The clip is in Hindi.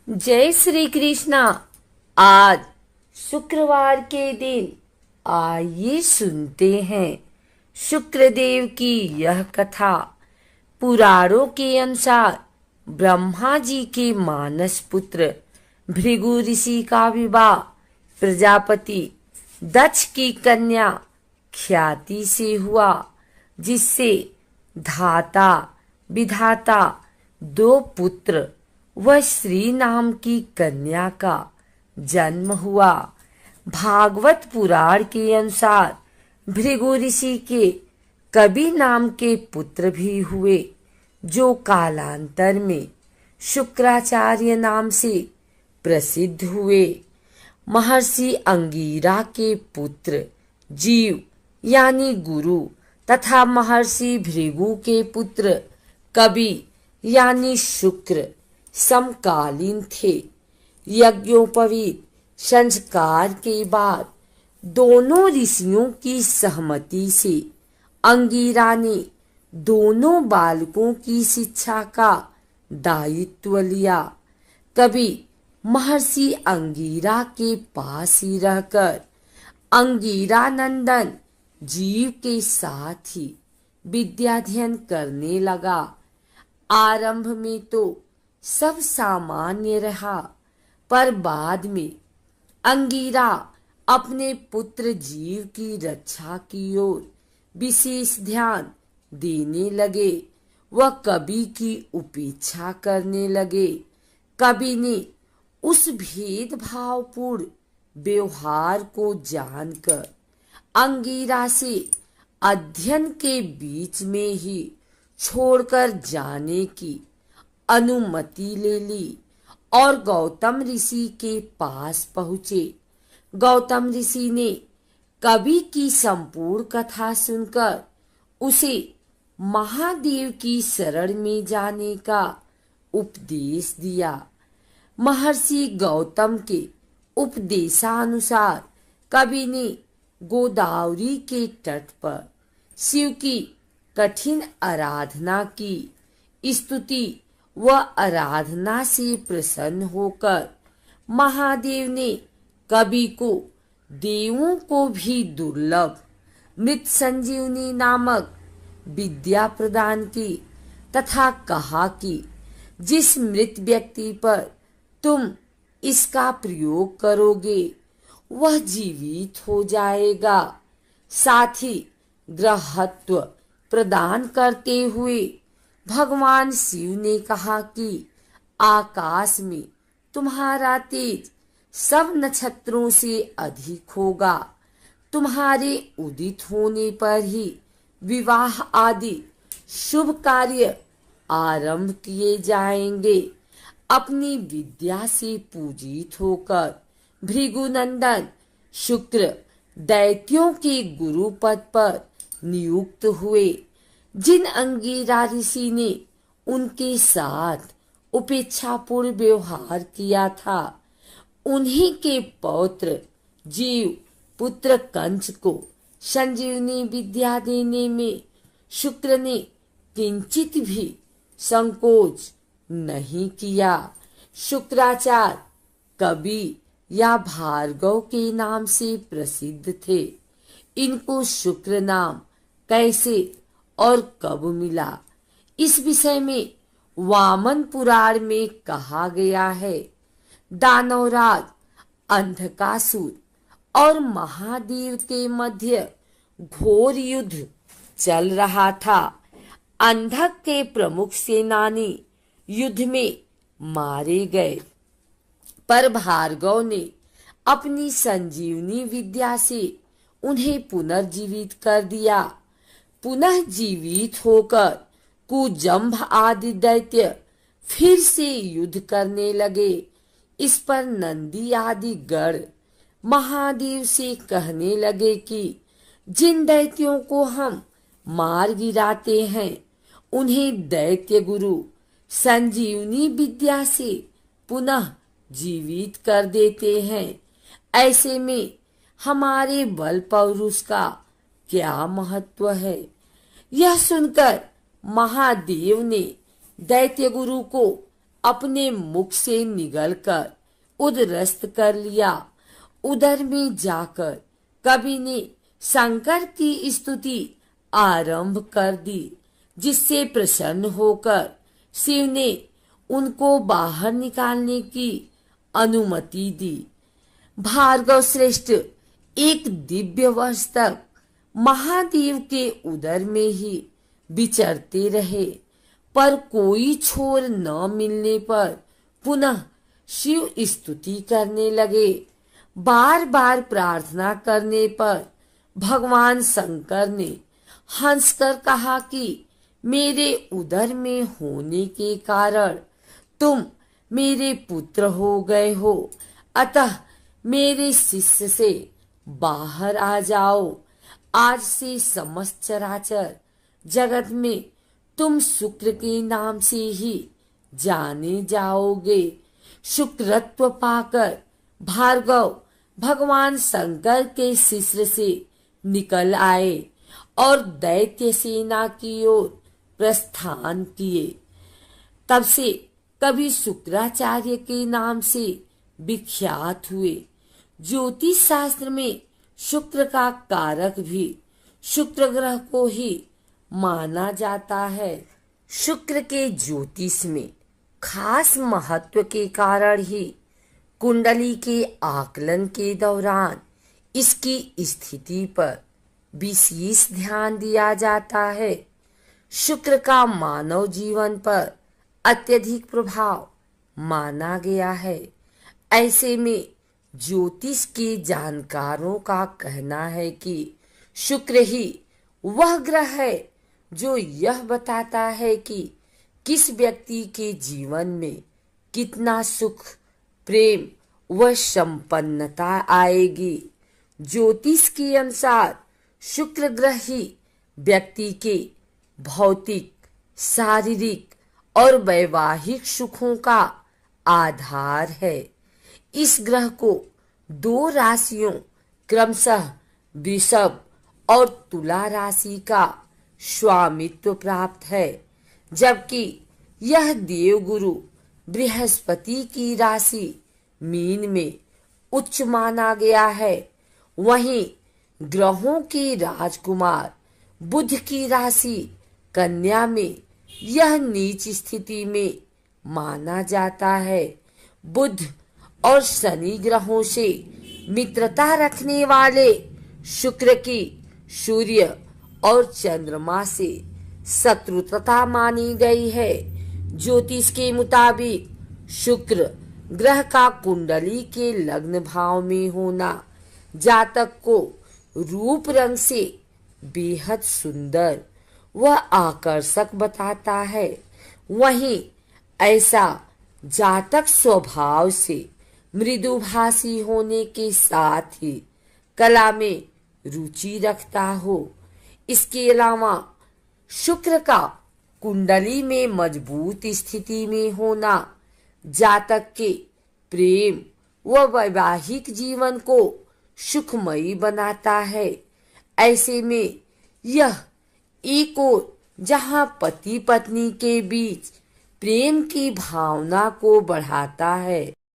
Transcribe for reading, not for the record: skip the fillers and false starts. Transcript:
जय श्री कृष्णा। आज शुक्रवार के दिन आइए सुनते हैं शुक्रदेव की यह कथा। पुराणों के अनुसार ब्रह्मा जी के मानस पुत्र भृगु ऋषि का विवाह प्रजापति दक्ष की कन्या ख्याति से हुआ, जिससे धाता विधाता दो पुत्र व श्री नाम की कन्या का जन्म हुआ। भागवत पुराण के अनुसार भृगु ऋषि के कबि नाम के पुत्र भी हुए, जो कालांतर में शुक्राचार्य नाम से प्रसिद्ध हुए। महर्षि अंगिरा के पुत्र जीव यानी गुरु तथा महर्षि भृगु के पुत्र कबि यानी शुक्र समकालीन थे। यज्ञोपवीत संस्कार के बाद दोनों ऋषियों की सहमति से अंगिरा ने दोनों बालकों की शिक्षा का दायित्व लिया। कभी महर्षि अंगिरा के पास ही रहकर अंगिरा नंदन जीव के साथ ही विद्याध्ययन करने लगा। आरंभ में तो सब सामान्य रहा, पर बाद में अंगिरा अपने पुत्र जीव की रक्षा की ओर विशेष ध्यान देने लगे। वह कबि की उपेक्षा करने लगे। कबि ने उस भेदभावपूर्ण व्यवहार को जानकर अंगिरा से अध्ययन के बीच में ही छोड़कर जाने की अनुमति ले ली और गौतम ऋषि के पास पहुँचे। गौतम ऋषि ने कबि की संपूर्ण कथा सुनकर उसे महादेव की शरण में जाने का उपदेश दिया। महर्षि गौतम के उपदेशानुसार कबि ने गोदावरी के तट पर शिव की कठिन आराधना की। स्तुति व आराधना से प्रसन्न होकर महादेव ने कबि को देवों को भी दुर्लभ मृत संजीवनी नामक विद्या प्रदान की तथा कहा कि जिस मृत व्यक्ति पर तुम इसका प्रयोग करोगे वह जीवित हो जाएगा। साथ ही ग्रहत्व प्रदान करते हुए भगवान शिव ने कहा कि आकाश में तुम्हारा तेज सब नक्षत्रों से अधिक होगा। तुम्हारे उदित होने पर ही विवाह आदि शुभ कार्य आरंभ किए जाएंगे। अपनी विद्या से पूजित होकर भृगुनंदन शुक्र दैत्यों के गुरु पद पर नियुक्त हुए। जिन अंगिरा ऋषि ने उनके साथ उपेक्षापूर्ण व्यवहार किया था, उन्हीं के पौत्र जीव पुत्र कंस को संजीवनी विद्या देने में शुक्र ने किंचित भी संकोच नहीं किया। शुक्राचार्य कबि या भार्गव के नाम से प्रसिद्ध थे। इनको शुक्र नाम कैसे और कब मिला, इस विषय में वामन पुराण में कहा गया है। दानवराज अंधकासुर और महादेव के मध्य घोर युद्ध चल रहा था। अंधक के प्रमुख सेनानी युद्ध में मारे गए, पर भार्गव ने अपनी संजीवनी विद्या से उन्हें पुनर्जीवित कर दिया। पुनः जीवित होकर कुजंभ आदि दैत्य फिर से युद्ध करने लगे। इस पर नंदी आदि गण महादेव से कहने लगे कि जिन दैत्यों को हम मार गिराते हैं उन्हें दैत्य गुरु संजीवनी विद्या से पुनः जीवित कर देते हैं। ऐसे में हमारे बल पौरुष का क्या महत्व है। यह सुनकर महादेव ने दैत्य गुरु को अपने मुख से निगलकर उदरस्त कर लिया। उदर में जाकर कवि ने शंकर की स्तुति आरंभ कर दी, जिससे प्रसन्न होकर शिव ने उनको बाहर निकालने की अनुमति दी। भार्गव श्रेष्ठ एक दिव्य वर्ष तक महादेव के उदर में ही विचरते रहे, पर कोई छोर न मिलने पर पुनः शिव स्तुति करने लगे। बार बार प्रार्थना करने पर भगवान शंकर ने हंसकर कहा कि मेरे उदर में होने के कारण तुम मेरे पुत्र हो गए हो, अतः मेरे शिष्य से बाहर आ जाओ। आज से समस्त चराचर जगत में तुम शुक्र के नाम से ही जाने जाओगे। शुक्रत्व पाकर भार्गव भगवान शंकर के शिष्य से निकल आए और दैत्य सेना की ओर प्रस्थान किए। तब से कवि शुक्राचार्य के नाम से विख्यात हुए। ज्योतिष शास्त्र में शुक्र का कारक भी शुक्र ग्रह को ही माना जाता है। शुक्र के ज्योतिष में खास महत्व के कारण ही कुंडली के आकलन के दौरान इसकी स्थिति पर विशेष ध्यान दिया जाता है। शुक्र का मानव जीवन पर अत्यधिक प्रभाव माना गया है। ऐसे में ज्योतिष के जानकारों का कहना है कि शुक्र ही वह ग्रह है जो यह बताता है कि किस व्यक्ति के जीवन में कितना सुख, प्रेम व संपन्नता आएगी। ज्योतिष के अनुसार शुक्र ग्रह ही व्यक्ति के भौतिक, शारीरिक और वैवाहिक सुखों का आधार है। इस ग्रह को दो राशियों क्रमशः वृषभ और तुला राशि का स्वामित्व प्राप्त है, जबकि यह देवगुरु बृहस्पति की राशि मीन में उच्च माना गया है। वहीं ग्रहों के राजकुमार बुध की राशि कन्या में यह नीच स्थिति में माना जाता है। बुध और शनि ग्रहों से मित्रता रखने वाले शुक्र की सूर्य और चंद्रमा से शत्रुता मानी गई है। ज्योतिष के मुताबिक शुक्र ग्रह का कुंडली के लग्न भाव में होना जातक को रूप रंग से बेहद सुंदर व आकर्षक बताता है। वहीं ऐसा जातक स्वभाव से मृदुभाषी होने के साथ ही कला में रुचि रखता हो। इसके अलावा शुक्र का कुंडली में मजबूत स्थिति में होना जातक के प्रेम व वैवाहिक जीवन को सुखमयी बनाता है। ऐसे में यह एक ओर जहां पति पत्नी के बीच प्रेम की भावना को बढ़ाता है,